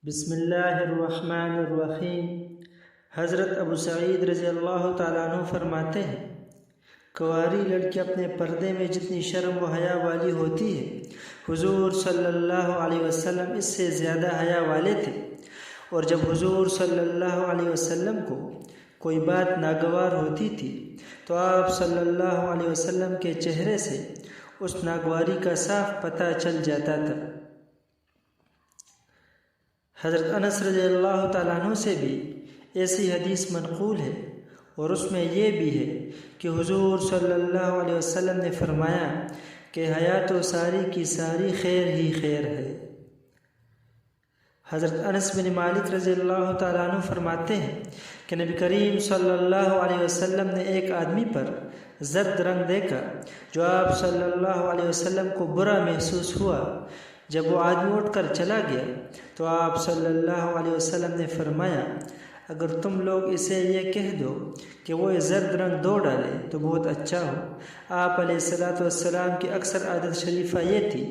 بسم اللہ الرحمن الرحیم۔ حضرت ابو سعید رضی اللہ تعالیٰ عنہ فرماتے ہیں، کنواری لڑکی اپنے پردے میں جتنی شرم و حیا والی ہوتی ہے، حضور صلی اللہ علیہ وسلم اس سے زیادہ حیا والے تھے، اور جب حضور صلی اللہ علیہ وسلم کو کوئی بات ناگوار ہوتی تھی تو آپ صلی اللہ علیہ وسلم کے چہرے سے اس ناگواری کا صاف پتہ چل جاتا تھا۔ حضرت انس رضی اللہ تعالیٰ عنہ سے بھی ایسی حدیث منقول ہے، اور اس میں یہ بھی ہے کہ حضور صلی اللہ علیہ وسلم نے فرمایا کہ حیا تو ساری کی ساری خیر ہی خیر ہے۔ حضرت انس بن مالک رضی اللہ تعالیٰ عنہ فرماتے ہیں کہ نبی کریم صلی اللہ علیہ وسلم نے ایک آدمی پر زرد رنگ دیکھا جو آپ صلی اللہ علیہ وسلم کو برا محسوس ہوا۔ جب وہ آدمی اٹھ کر چلا گیا تو آپ صلی اللہ علیہ وسلم نے فرمایا، اگر تم لوگ اسے یہ کہہ دو کہ وہ زرد رنگ دھو ڈالے تو بہت اچھا ہو۔ آپ علیہ السلام کی اکثر عادت شریفہ یہ تھی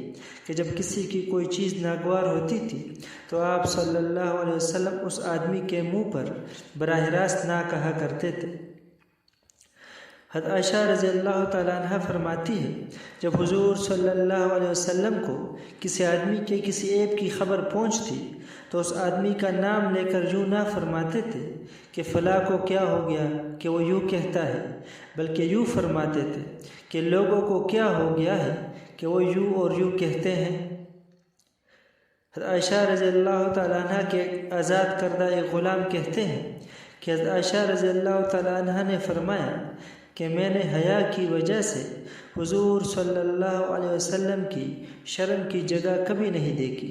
کہ جب کسی کی کوئی چیز ناگوار ہوتی تھی تو آپ صلی اللہ علیہ وسلم اس آدمی کے منہ پر براہ راست نہ کہا کرتے تھے۔ حضرت عائشہ رضی اللہ تعالیٰ عنہ فرماتی ہے، جب حضور صلی اللہ علیہ وسلم کو کسی آدمی کے کسی عیب کی خبر پہنچتی تو اس آدمی کا نام لے کر یوں نہ فرماتے تھے کہ فلاں کو کیا ہو گیا کہ وہ یوں کہتا ہے، بلکہ یوں فرماتے تھے کہ لوگوں کو کیا ہو گیا ہے کہ وہ یوں اور یوں کہتے ہیں۔ حضرت عائشہ رضی اللہ تعالیٰ عنہ کے آزاد کردہ ایک غلام کہتے ہیں کہ حضرت عائشہ رضی اللہ تعالیٰ عنہ نے فرمایا کہ میں نے حیا کی وجہ سے حضور صلی اللہ علیہ وسلم کی شرم کی جگہ کبھی نہیں دیکھی۔